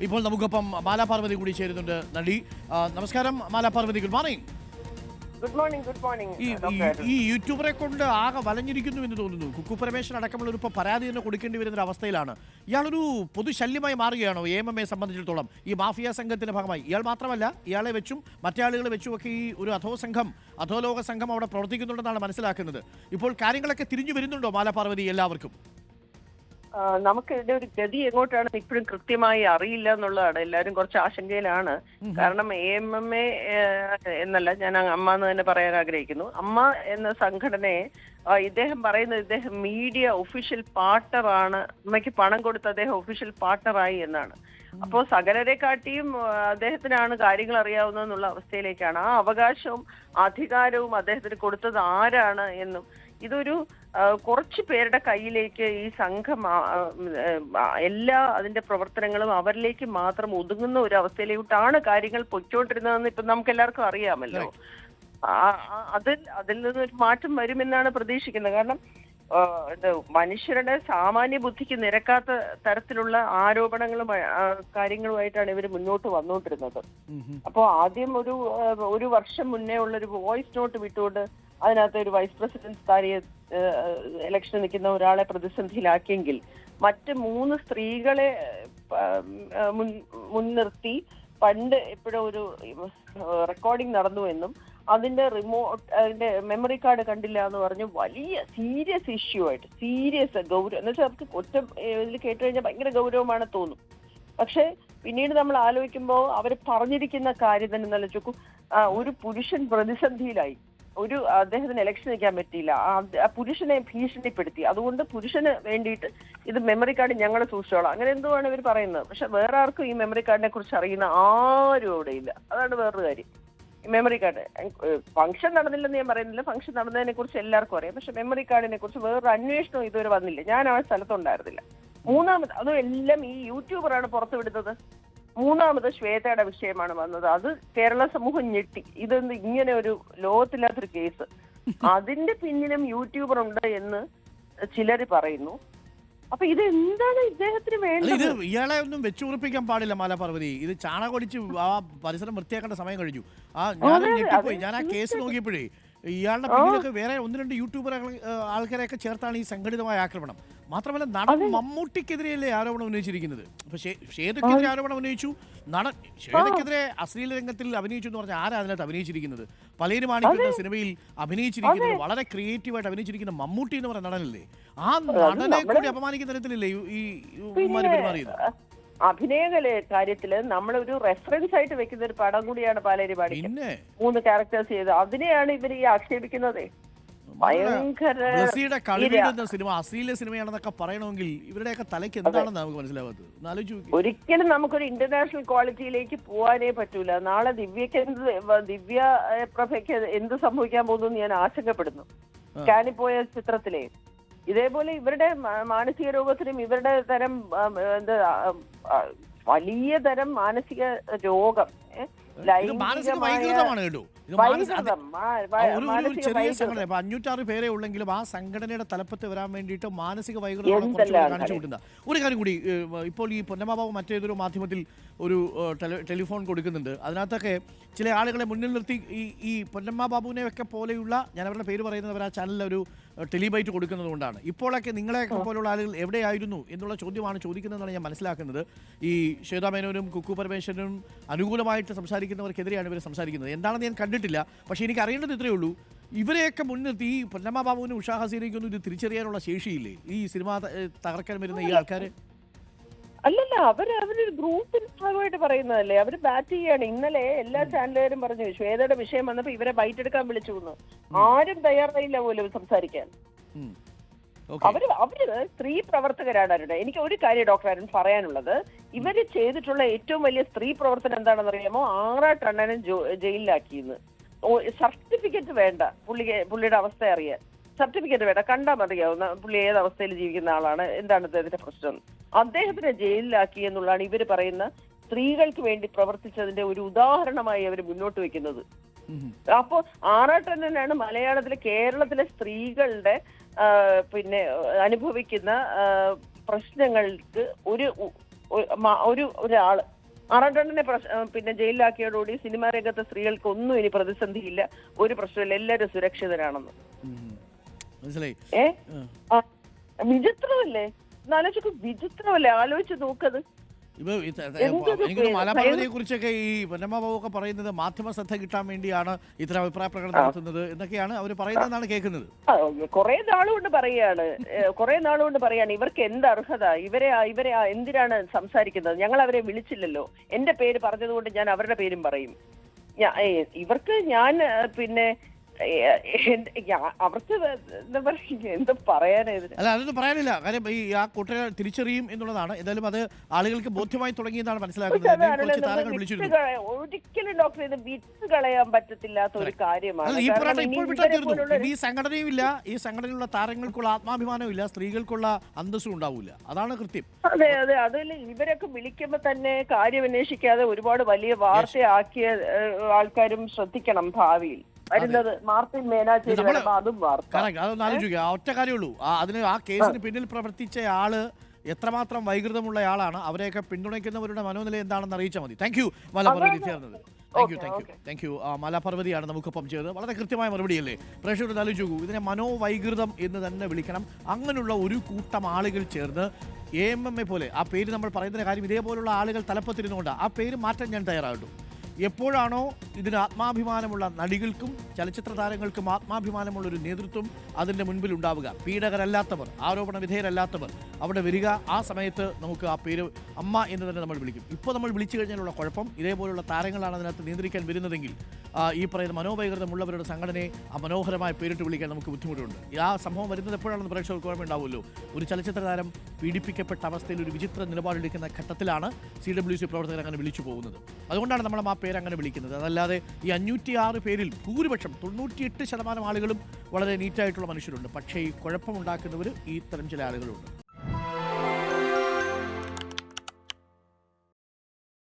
ഇപ്പോൾ നമുക്കൊപ്പം മാലാപാർവതി കൂടി ചേരുന്നുണ്ട്. നടി നമസ്കാരം Maala Parvathi, good morning. Good morning. ഈ യൂട്യൂബറെ കൊണ്ട് ആകെ വലഞ്ഞിരിക്കുന്നു എന്ന് തോന്നുന്നു. കുക്കു പരമേശ്വരൻ അടക്കമുള്ള ഒരു പരാതി തന്നെ കൊടുക്കേണ്ടി വരുന്ന അവസ്ഥയിലാണ്. ഇയാളൊരു പൊതുശല്യമായി മാറുകയാണോ AMMയെ സംബന്ധിച്ചിടത്തോളം? ഈ മാഫിയ സംഘത്തിന്റെ ഭാഗമായി ഇയാൾ മാത്രമല്ല, ഇയാളെ വെച്ചും മറ്റേ ആളുകളെ വെച്ചുമൊക്കെ ഈ ഒരു അധോലോക സംഘം അവിടെ പ്രവർത്തിക്കുന്നുണ്ടെന്നാണ് മനസ്സിലാക്കുന്നത്. ഇപ്പോൾ കാര്യങ്ങളൊക്കെ തിരിഞ്ഞു വരുന്നുണ്ടോ മാലാപാർവതി എല്ലാവർക്കും? നമുക്ക് ഇതിന്റെ ഒരു ഗതി എങ്ങോട്ടാണ് ഇപ്പോഴും കൃത്യമായി അറിയില്ല എന്നുള്ളതാണ്. എല്ലാവരും കുറച്ച് ആശങ്കയിലാണ്. കാരണം AMMA എന്നല്ല, ഞാൻ അമ്മ എന്ന് തന്നെ പറയാൻ ആഗ്രഹിക്കുന്നു. അമ്മ എന്ന സംഘടനയെ ഇദ്ദേഹം പറയുന്നത് ഇദ്ദേഹം മീഡിയ ഒഫീഷ്യൽ പാർട്ണറാണ്, അമ്മയ്ക്ക് പണം കൊടുത്ത് അദ്ദേഹം ഒഫീഷ്യൽ പാർട്ണറായി എന്നാണ്. അപ്പോൾ സകലരെ കാട്ടിയും അദ്ദേഹത്തിനാണ് കാര്യങ്ങൾ അറിയാവുന്നതെന്നുള്ള അവസ്ഥയിലേക്കാണ്. ആ അവകാശവും അധികാരവും അദ്ദേഹത്തിന് കൊടുത്തത് ആരാണ് എന്നും ഇതൊരു കുറച്ചു പേരുടെ കയ്യിലേക്ക് ഈ സംഘം എല്ലാ അതിന്റെ പ്രവർത്തനങ്ങളും അവരിലേക്ക് മാത്രം ഒതുങ്ങുന്ന ഒരു അവസ്ഥയിലോട്ടാണ് കാര്യങ്ങൾ പൊയ്ക്കൊണ്ടിരുന്നതെന്ന് ഇപ്പൊ നമുക്ക് എല്ലാവർക്കും അറിയാമല്ലോ. അതിൽ നിന്നൊരു മാറ്റം വരുമെന്നാണ് പ്രതീക്ഷിക്കുന്നത്. കാരണം മനുഷ്യരുടെ സാമാന്യ ബുദ്ധിക്ക് നിരക്കാത്ത തരത്തിലുള്ള ആരോപണങ്ങളും കാര്യങ്ങളുമായിട്ടാണ് ഇവർ മുന്നോട്ട് വന്നുകൊണ്ടിരുന്നത്. അപ്പോൾ ആദ്യം ഒരു വർഷം മുന്നേ ഉള്ള ഒരു വോയിസ് നോട്ട് വിട്ടുകൊണ്ട് അതിനകത്ത് ഒരു വൈസ് പ്രസിഡന്റ് സ്ഥാനീയ ഇലക്ഷൻ നിൽക്കുന്ന ഒരാളെ പ്രതിസന്ധിയിലാക്കിയെങ്കിൽ മറ്റ് 3 സ്ത്രീകളെ മുൻനിർത്തി പണ്ട് എപ്പോഴും ഒരു റെക്കോർഡിംഗ് നടന്നുവെന്നും അതിന്റെ അതിന്റെ മെമ്മറി കാർഡ് കണ്ടില്ല എന്ന് പറഞ്ഞു വലിയ സീരിയസ് ഇഷ്യൂ ആയിട്ട് ഗൗരവം എന്ന് വെച്ചാൽ അവർക്ക് ഒറ്റ ഇതിൽ കേട്ട് കഴിഞ്ഞാൽ ഭയങ്കര ഗൗരവമാണ് തോന്നും. പക്ഷെ പിന്നീട് നമ്മൾ ആലോചിക്കുമ്പോൾ അവർ പറഞ്ഞിരിക്കുന്ന കാര്യം തന്നെ നല്ല ചുക്കും ഒരു പുരുഷൻ പ്രതിസന്ധിയിലായി, അദ്ദേഹത്തിന് ഇലക്ഷൻ നിൽക്കാൻ പറ്റിയില്ല, ആ പുരുഷനെ ഭീഷണിപ്പെടുത്തി, അതുകൊണ്ട് പുരുഷന് വേണ്ടിയിട്ട് ഇത് മെമ്മറി കാർഡ് ഞങ്ങൾ സൂക്ഷിച്ചോളാം, അങ്ങനെ എന്തോ ആണ് ഇവർ പറയുന്നത്. പക്ഷെ വേറെ ആർക്കും ഈ മെമ്മറി കാർഡിനെ കുറിച്ച് അറിയുന്ന ആരും അവിടെ ഇല്ല. അതാണ് വേറൊരു കാര്യം. ഈ മെമ്മറി കാർഡ് ഫംഗ്ഷൻ നടന്നില്ലെന്ന് ഞാൻ പറയുന്നില്ല, ഫംഗ്ഷൻ നടന്നതിനെ കുറിച്ച് എല്ലാവർക്കും അറിയാം. പക്ഷെ മെമ്മറി കാർഡിനെ കുറിച്ച് വേറൊരു അന്വേഷണം ഇതുവരെ വന്നില്ല. ഞാൻ ആ സ്ഥലത്തുണ്ടായിരുന്നില്ല. മൂന്നാമത് അതും എല്ലാം ഈ യൂട്യൂബറാണ് പുറത്തുവിടുന്നത്. മൂന്നാമത് ശ്വേതയുടെ വിഷയമാണ് വന്നത്. അത് കേരള സമൂഹം ഞെട്ടി. ഇതെന്ത് ഇങ്ങനെ ഒരു ലോകത്തില്ലാത്തൊരു കേസ്, അതിന്റെ പിന്നിലും യൂട്യൂബർ ഉണ്ട് എന്ന് ചിലര് പറയുന്നു. അപ്പൊ ഇത് എന്താണ് ഇദ്ദേഹത്തിന് വേണ്ടത്? ഇയാളെ ഒന്നും വെച്ചുറപ്പിക്കാൻ പാടില്ല മാലാപാർവതി. ഇത് ചാണകൊടിച്ച് ആ പരിസരം വൃത്തിയാക്കേണ്ട സമയം കഴിഞ്ഞു. ഞാൻ ആ കേസ് നോക്കിയപ്പോഴേ ഇയാളുടെ പിന്നിലൊക്കെ വേറെ 1-2 യൂട്യൂബർ ആൾക്കാരെയൊക്കെ ചേർത്താണ് ഈ സംഘടിതമായ ആക്രമണം. മാത്രമല്ല നടൻ മമ്മൂട്ടിക്കെതിരെയല്ലേ ആരോപണം ഉന്നയിച്ചിരിക്കുന്നത്. അപ്പൊ ശ്വേതക്കെതിരെ ആരോപണം ഉന്നയിച്ചു. നടൻ ശ്വേതക്കെതിരെ അശ്ലീല രംഗത്തിൽ അഭിനയിച്ചു എന്ന് പറഞ്ഞാൽ ആരാ അതിനകത്ത് അഭിനയിച്ചിരിക്കുന്നത്? പലരും കാണിക്കുന്ന സിനിമയിൽ അഭിനയിച്ചിരിക്കുന്നത് വളരെ ക്രിയേറ്റീവായിട്ട് അഭിനയിച്ചിരിക്കുന്ന മമ്മൂട്ടി എന്ന് പറയുന്ന നടനല്ലേ? ആ നടനെ കൂടി അപമാനിക്കുന്ന തരത്തിലല്ലേ ഈ പെരുമാറിയത്? അഭിനയ കാര്യത്തില് നമ്മളൊരു റെഫറൻസ് ആയിട്ട് വെക്കുന്ന ഒരു പടം കൂടിയാണ് പാലേരി പാടി 3 ക്യാരക്ടേഴ്സ് ചെയ്ത്. അതിനെയാണ് ഇവർ ഈ ആക്ഷേപിക്കുന്നത്. സിനിമ അശ്ലീല സിനിമയാണെന്നൊക്കെ പറയണമെങ്കിൽ ഇവരുടെയൊക്കെ തലയ്ക്ക് എന്താണെന്ന് നമുക്ക് മനസ്സിലാവാത്തത്. ഒരിക്കലും നമുക്കൊരു ഇന്റർനാഷണൽ ക്വാളിറ്റിയിലേക്ക് പോകാനേ പറ്റൂല. നാളെ ദിവ്യ പ്രഭയ്ക്ക് എന്ത് സംഭവിക്കാൻ പോകുന്നു ഞാൻ ആശങ്കപ്പെടുന്നു. സ്കാനിപ്പോയ ചിത്രത്തിലെ ഇതേപോലെ ഇവരുടെ മാനസിക രോഗത്തിനും ഇവരുടെ തരം വലിയ തരം മാനസിക രോഗം, ചെറിയ സംഘടന 506 പേരെ ഉള്ളെങ്കിലും ആ സംഘടനയുടെ തലപ്പത്ത് വരാൻ വേണ്ടിയിട്ട് മാനസിക വൈകൃതം കാണിച്ചു കൂട്ടുന്ന ഒരു കാര്യം കൂടി. ഇപ്പോൾ ഈ പൊന്നമാബാബു മറ്റേതൊരു മാധ്യമത്തിൽ ഒരു ടെലിഫോൺ കൊടുക്കുന്നുണ്ട്. അതിനകത്തൊക്കെ ചില ആളുകളെ മുന്നിൽ നിർത്തി ഈ പൊന്നമ്മാബാബുവിനെ ഒക്കെ പോലെയുള്ള, ഞാൻ അവരുടെ പേര് പറയുന്നവർ ആ ചാനലിൽ ഒരു ടെലിബൈറ്റ് കൊടുക്കുന്നത് കൊണ്ടാണ്. ഇപ്പോഴൊക്കെ നിങ്ങളെയൊക്കെ പോലുള്ള ആളുകൾ എവിടെയായിരുന്നു എന്നുള്ള ചോദ്യമാണ് ചോദിക്കുന്നതെന്നാണ് ഞാൻ മനസ്സിലാക്കുന്നത്. ഈ ശ്വേതാ മേനോനും കുക്കു പരമേശ്വരനും അനുകൂലമായിട്ട് സംസാരിക്കുന്നവർക്കെതിരെയാണ് ഇവർ സംസാരിക്കുന്നത്. എന്താണെന്ന് ഞാൻ കണ്ടിട്ടില്ല. പക്ഷേ എനിക്ക് അറിയേണ്ടത് ഇത്രയേ ഉള്ളൂ, ഇവരെയൊക്കെ മുൻനിർത്തി ഈ പൊന്നമ്മാബാബുവിനും ഉഷാ ഹസീനയ്ക്കൊന്നും ഇത് തിരിച്ചറിയാനുള്ള ശേഷിയില്ലേ ഈ സിനിമ തകർക്കാൻ വരുന്ന ഈ ആൾക്കാർ? അല്ലല്ല, അവരൊരു ഗ്രൂപ്പിന് ഭാഗമായിട്ട് പറയുന്നതല്ലേ. അവര് ബാറ്റ് ചെയ്യാണ്. ഇന്നലെ എല്ലാ ചാനലുകാരും പറഞ്ഞു ശ്വേതയുടെ വിഷയം വന്നപ്പോ ഇവരെ ബൈറ്റ് എടുക്കാൻ വിളിച്ചു എന്ന്. ആരും തയ്യാറായില്ല പോലും സംസാരിക്കാൻ. അവര് സ്ത്രീ പ്രവർത്തകരാണ് അവരുടെ. എനിക്ക് ഒരു കാര്യം ഡോക്ടർ അരുൺ പറയാനുള്ളത്, ഇവര് ചെയ്തിട്ടുള്ള ഏറ്റവും വലിയ സ്ത്രീ പ്രവർത്തനം എന്താണെന്ന് അറിയാമോ? 6 ടണ്ണനും ജയിലിലാക്കിയെന്ന്. സർട്ടിഫിക്കറ്റ് വേണ്ട, പുള്ളിയുടെ അവസ്ഥ അറിയാൻ. സർട്ടിഫിക്കറ്റ് വേണ്ട, കണ്ടാൽ മതിയാവുന്ന പുള്ളി ഏത് അവസ്ഥയിൽ ജീവിക്കുന്ന ആളാണ്, എന്താണ് അദ്ദേഹത്തിന്റെ പ്രശ്നം. അദ്ദേഹത്തിനെ ജയിലിലാക്കി എന്നുള്ളതാണ് ഇവര് പറയുന്ന സ്ത്രീകൾക്ക് വേണ്ടി പ്രവർത്തിച്ചതിന്റെ ഒരു ഉദാഹരണമായി അവർ മുന്നോട്ട് വെക്കുന്നത്. അപ്പോ ആറാട്ടണ്ണനാണ് മലയാളത്തിലെ കേരളത്തിലെ സ്ത്രീകളുടെ അനുഭവിക്കുന്ന പ്രശ്നങ്ങൾക്ക് ഒരു ഒരാള് ആറാട്ടണ്ണനെ പിന്നെ ജയിലിലാക്കിയോടുകൂടി സിനിമാ രംഗത്തെ സ്ത്രീകൾക്ക് ഒന്നും ഇനി പ്രതിസന്ധിയില്ല, ഒരു പ്രശ്നമില്ല, എല്ലാവരും സുരക്ഷിതരാണെന്ന്. മനസ്സിലായി. വിചിത്രമല്ലേ, ആലോചിക്കും, വിചിത്രമല്ലേ, ആലോചിച്ച് നോക്കത്. എനിക്ക് മലയാളത്തെ കുറിച്ചൊക്കെ ഈ പൊന്നമ്മാവൊക്കെ പറയുന്നത് മാധ്യമ ശ്രദ്ധ കിട്ടാൻ വേണ്ടിയാണ് ഇത്തരം അഭിപ്രായ പ്രകടനം നടത്തുന്നത് എന്നൊക്കെയാണ് അവർ പറയുന്നതെന്നാണ് കേൾക്കുന്നത്. കുറെ നാളുകൊണ്ട് പറയാണ് ഇവർക്ക് എന്ത് അർഹത, ഇവരെ എന്തിനാണ് സംസാരിക്കുന്നത്, ഞങ്ങൾ അവരെ വിളിച്ചില്ലല്ലോ, എന്റെ പേര് പറഞ്ഞതുകൊണ്ട് ഞാൻ അവരുടെ പേരും പറയും. ഇവർക്ക് ഞാൻ പിന്നെ അവർക്ക് എന്താ പറയുക, എന്താ പറയാനായിരുന്നു. അല്ല, അതൊന്നും പറയാനില്ല. കാര്യം ഈ ആ കുട്ടിയെ തിരിച്ചറിയും എന്നുള്ളതാണ്. എന്തായാലും അത് ആളുകൾക്ക് ബോധ്യമായി തുടങ്ങിയെന്നാണ് മനസ്സിലാക്കുന്നത്. ഒരിക്കലും ഡോക്ടർ ഇത് വിറ്റ് കളയാൻ പറ്റത്തില്ലാത്ത ഒരു കാര്യമാണ്. ഈ പോരാട്ടം ഇപ്പോൾ വിട്ടാൽ തീർന്നു. ഈ സംഘടനയും ഇല്ല, ഈ സംഘടനയിലുള്ള താരങ്ങൾക്കുള്ള ആത്മാഭിമാനവും ഇല്ല, സ്ത്രീകൾക്കുള്ള അന്തസ്സും ഉണ്ടാവില്ല. അതാണ് കൃത്യം. അതെ അതെ, അതിൽ ഇവരൊക്കെ വിളിക്കുമ്പോ തന്നെ കാര്യം അന്വേഷിക്കാതെ ഒരുപാട് വലിയ വാർത്തയാക്കിയ ആൾക്കാരും ശ്രദ്ധിക്കണം ഭാവിയിൽ വരുന്നത്. മാർട്ടിൻ മേനാച്ചേരി അതും വാർത്ത. അതൊന്നും ആലോചിക്കുക, ഒറ്റ കാര്യമുള്ളൂ. അതിന് ആ കേസിന് പിന്നിൽ പ്രവർത്തിച്ച ആള് എത്രമാത്രം വൈകൃതമുള്ള ആളാണ്, അവരെയൊക്കെ പിന്തുണയ്ക്കുന്നവരുടെ മനോനില എന്താണെന്ന് അറിയിച്ചാൽ മതി. താങ്ക് യു മലപർവതി ചേർന്നത്. താങ്ക് യു മലപർവതിയാണ് നമുക്കൊപ്പം ചെയ്തത്. വളരെ കൃത്യമായ മറുപടിയല്ലേ. പ്രേക്ഷകർ ആലോചിക്കൂ, ഇതിനെ മനോവൈകൃതം എന്ന് തന്നെ വിളിക്കണം. അങ്ങനെയുള്ള ഒരു കൂട്ടം ആളുകൾ ചേർന്ന് AMMA പോലെ, ആ പേര് നമ്മൾ പറയുന്ന കാര്യം ഇതേപോലുള്ള ആളുകൾ തലപ്പത്തിരുന്നുകൊണ്ട് ആ പേര് മാറ്റാൻ ഞാൻ തയ്യാറായിട്ടു. എപ്പോഴാണോ ഇതിന് ആത്മാഭിമാനമുള്ള നടികൾക്കും ചലച്ചിത്ര താരങ്ങൾക്കും ആത്മാഭിമാനമുള്ളൊരു നേതൃത്വം അതിൻ്റെ മുൻപിൽ ഉണ്ടാവുക, പീഡകരല്ലാത്തവർ, ആരോപണ വിധേയരല്ലാത്തവർ അവിടെ വരിക, ആ സമയത്ത് നമുക്ക് ആ പേര് അമ്മ എന്ന് തന്നെ നമ്മൾ വിളിക്കും. ഇപ്പോൾ നമ്മൾ വിളിച്ചു കഴിഞ്ഞാലുള്ള കുഴപ്പം, ഇതേപോലുള്ള താരങ്ങളാണ് അതിനകത്ത് നിയന്ത്രിക്കാൻ വരുന്നതെങ്കിൽ ഈ പറയുന്ന മനോവൈകൃതമുള്ളവരുടെ സംഘടനയെ ആ മനോഹരമായ പേരിട്ട് വിളിക്കാൻ നമുക്ക് ബുദ്ധിമുട്ടുണ്ട്. ആ സംഭവം വരുന്നത് എപ്പോഴാണെന്ന് പ്രേക്ഷകർക്ക് ഓർമ്മ ഉണ്ടാവുമല്ലോ. ഒരു ചലച്ചിത്ര താരം പീഡിപ്പിക്കപ്പെട്ട അവസ്ഥയിൽ ഒരു വിചിത്ര നിലപാടെടുക്കുന്ന ഘട്ടത്തിലാണ് CWC പ്രവർത്തകർ അങ്ങനെ വിളിച്ചു പോകുന്നത്. അതുകൊണ്ടാണ് നമ്മൾ ആ പേര് അങ്ങനെ വിളിക്കുന്നത്. അതല്ലാതെ ഈ 506 പേരിൽ ഭൂരിപക്ഷം 98% ആളുകളും വളരെ നീറ്റായിട്ടുള്ള മനുഷ്യരുണ്ട്. പക്ഷേ ഈ കുഴപ്പമുണ്ടാക്കുന്നവർ ഈ തരം ചില ആളുകളുണ്ട്.